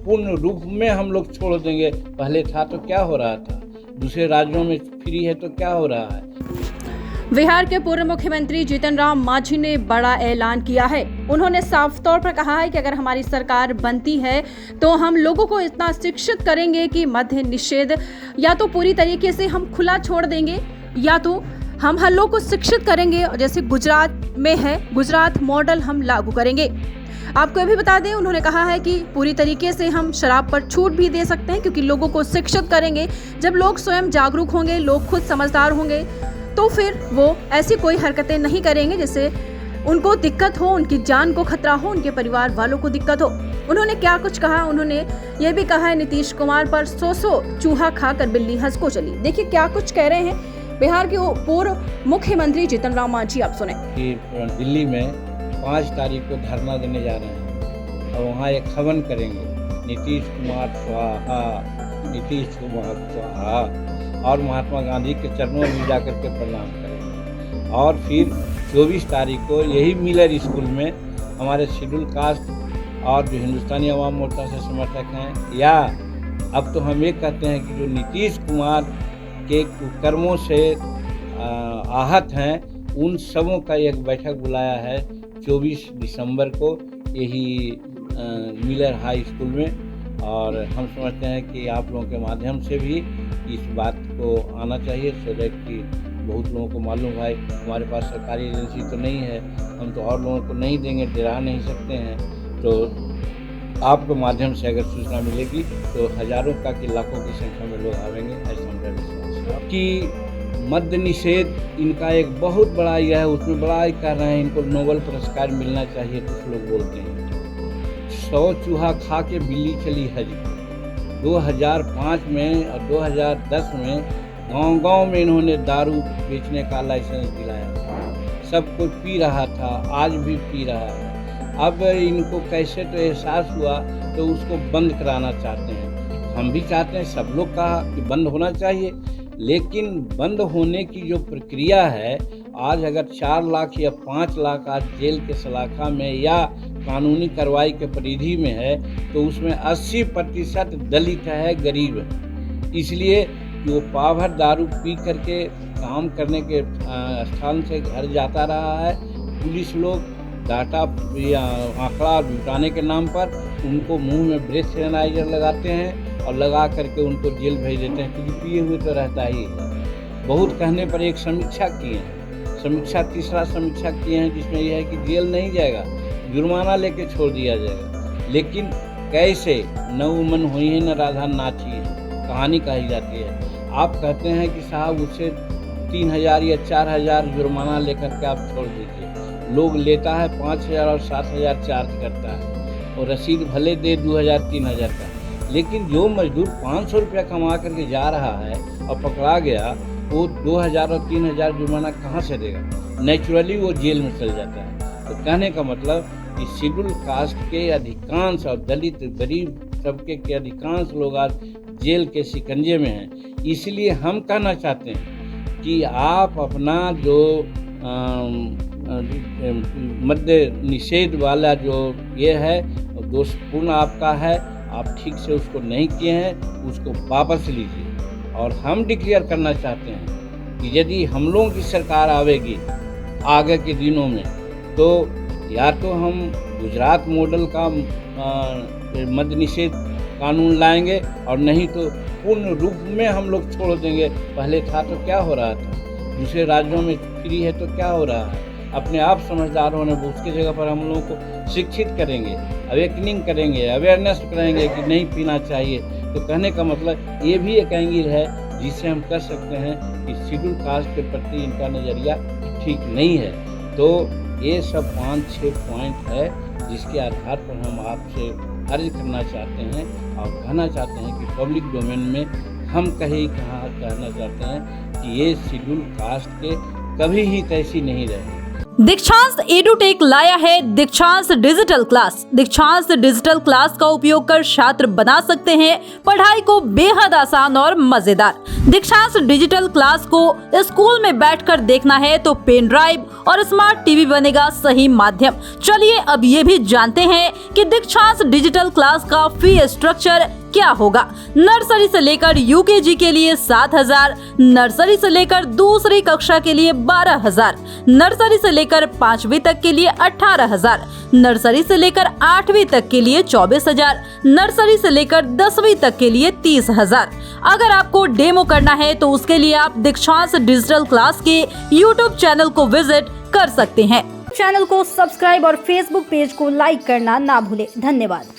पूर्ण रूप में हम लोग छोड़ देंगे। पहले था तो क्या हो रहा था, दूसरे राज्यों में फ्री है तो क्या हो रहा है। बिहार के पूर्व मुख्यमंत्री जीतन राम मांझी ने बड़ा ऐलान किया है। उन्होंने साफ तौर पर कहा है कि अगर हमारी सरकार बनती है तो हम लोगों को इतना शिक्षित करेंगे कि मद्य निषेध या तो पूरी तरीके से हम खुला छोड़ देंगे या तो हम हर लोग को शिक्षित करेंगे। जैसे गुजरात में है, गुजरात मॉडल हम लागू करेंगे। आपको ये भी बता दें, उन्होंने कहा है कि पूरी तरीके से हम शराब पर छूट भी दे सकते हैं, क्योंकि लोगों को शिक्षित करेंगे। जब लोग स्वयं जागरूक होंगे, लोग खुद समझदार होंगे, तो फिर वो ऐसी कोई हरकतें नहीं करेंगे जिससे उनको दिक्कत हो, उनकी जान को खतरा हो, उनके परिवार वालों को दिक्कत हो। उन्होंने क्या कुछ कहा, उन्होंने ये भी कहा है नीतीश कुमार पर 100 चूहा खाकर बिल्ली हंस को चली। देखिए क्या कुछ कह रहे हैं बिहार के पूर्व मुख्यमंत्री जीतन राम मांझी, आप सुने। कि दिल्ली में 5 तारीख को धरना देने जा रहे हैं और वहाँ एक हवन करेंगे, नीतीश कुमार स्वाहा, नीतीश कुमार स्वाहा, और महात्मा गांधी के चरणों में जा करके प्रणाम करेंगे। और फिर 24 तारीख को यही मिलर स्कूल में हमारे शेड्यूल कास्ट और जो हिंदुस्तानी अवाम मोर्चा से समर्थक हैं, या अब तो हम ये कहते हैं कि जो नीतीश कुमार के कुकर्मों से आहत हैं, उन सबों का एक बैठक बुलाया है 24 दिसंबर को यही मिलर हाई स्कूल में। और हम समझते हैं कि आप लोगों के माध्यम से भी इस बात को आना चाहिए, सो दैट कि बहुत लोगों को मालूम है हमारे पास सरकारी एजेंसी तो नहीं है, हम तो और लोगों को नहीं देंगे, डरा नहीं सकते हैं। तो आपके माध्यम से अगर सूचना मिलेगी तो हजारों का कि लाखों की संख्या में लोग आवेंगे, ऐसा मेरा विश्वास है। कि मद्य निषेध इनका एक बहुत बड़ा यह है, उसमें बड़ा ही कर रहे हैं, इनको नोबेल पुरस्कार मिलना चाहिए, कुछ लोग बोलते हैं। 100 चूहा खा के बिल्ली चली हज। 2005 में और 2010 में गांव-गांव में इन्होंने दारू बेचने का लाइसेंस दिलाया था, सब कोई पी रहा था, आज भी पी रहा है। अब इनको कैसे तो एहसास हुआ तो उसको बंद कराना चाहते हैं। हम भी चाहते हैं, सब लोग कहा कि बंद होना चाहिए, लेकिन बंद होने की जो प्रक्रिया है, आज अगर 4 लाख या 5 लाख आज जेल के सलाखा में या कानूनी कार्रवाई के परिधि में है, तो उसमें 80% दलित है, गरीब है। इसलिए वो पावभर दारू पी करके काम करने के स्थान से घर जाता रहा है। पुलिस लोग डाटा या आंकड़ा जुटाने के नाम पर उनको मुंह में ब्रेथ सैनिटाइजर लगाते हैं और लगा करके उनको जेल भेज देते हैं, क्योंकि पिए हुए तो रहता ही है। बहुत कहने पर एक समीक्षा किए हैं, समीक्षा तीसरा समीक्षा किए हैं, जिसमें यह है कि जेल नहीं जाएगा, जुर्माना लेके छोड़ दिया जाएगा। लेकिन कैसे, न उमन हुई है न राधा नाची है, कहानी कही जाती है। आप कहते हैं कि साहब उससे 3000 या 4000 जुर्माना लेकर के आप छोड़ दीजिए, लोग लेता है 5000 और 7000 चार्ज करता है, और रसीद भले दे 2000-3000 का, लेकिन जो मजदूर 500 रुपया कमा करके जा रहा है और पकड़ा गया, वो 2000 और 3000 जुर्माना कहाँ से देगा। नेचुरली वो जेल में चल जाता है। तो कहने का मतलब कि शेड्यूल कास्ट के अधिकांश और दलित गरीब तबके के अधिकांश लोग आज जेल के शिकंजे में हैं। इसलिए हम कहना चाहते हैं कि आप अपना जो मद्य निषेध वाला जो ये है दोषपूर्ण आपका है, आप ठीक से उसको नहीं किए हैं, उसको वापस लीजिए। और हम डिक्लेयर करना चाहते हैं कि यदि हम लोगों की सरकार आवेगी आगे के दिनों में, तो या तो हम गुजरात मॉडल का मद्य निषेध कानून लाएंगे, और नहीं तो पूर्ण रूप में हम लोग छोड़ देंगे। पहले था तो क्या हो रहा था, दूसरे राज्यों में फ्री है तो क्या हो रहा है। अपने आप समझदार होने, उसकी जगह पर हम लोगों को शिक्षित करेंगे, अवेकनिंग करेंगे, अवेयरनेस करेंगे कि नहीं पीना चाहिए। तो कहने का मतलब ये भी एक एंगल है जिससे हम कह सकते हैं कि शेड्यूल कास्ट के प्रति इनका नज़रिया ठीक नहीं है। तो ये सब 5-6 पॉइंट है जिसके आधार पर हम आपसे अर्ज करना चाहते हैं और कहना चाहते हैं कि पब्लिक डोमेन में हम कहना चाहते हैं कि ये शेड्यूल कास्ट के कभी ही तैसी नहीं रहे। दीक्षांत एडुटेक लाया है दीक्षांत डिजिटल क्लास। दीक्षांत डिजिटल क्लास का उपयोग कर छात्र बना सकते हैं पढ़ाई को बेहद आसान और मजेदार। दीक्षांत डिजिटल क्लास को स्कूल में बैठकर देखना है तो पेन ड्राइव और स्मार्ट टीवी बनेगा सही माध्यम। चलिए अब ये भी जानते हैं कि दीक्षांत डिजिटल क्लास का फी स्ट्रक्चर क्या होगा। नर्सरी से लेकर यूकेजी के लिए 7,000, नर्सरी से लेकर दूसरी कक्षा के लिए 12,000, नर्सरी से लेकर 5वीं तक के लिए 18,000, नर्सरी से लेकर 8वीं तक के लिए 24,000, नर्सरी से लेकर 10वीं तक के लिए 30,000। अगर आपको डेमो करना है तो उसके लिए आप दीक्षांत डिजिटल क्लास के यूट्यूब चैनल को विजिट कर सकते हैं। चैनल को सब्सक्राइब और फेसबुक पेज को लाइक करना ना भूले। धन्यवाद।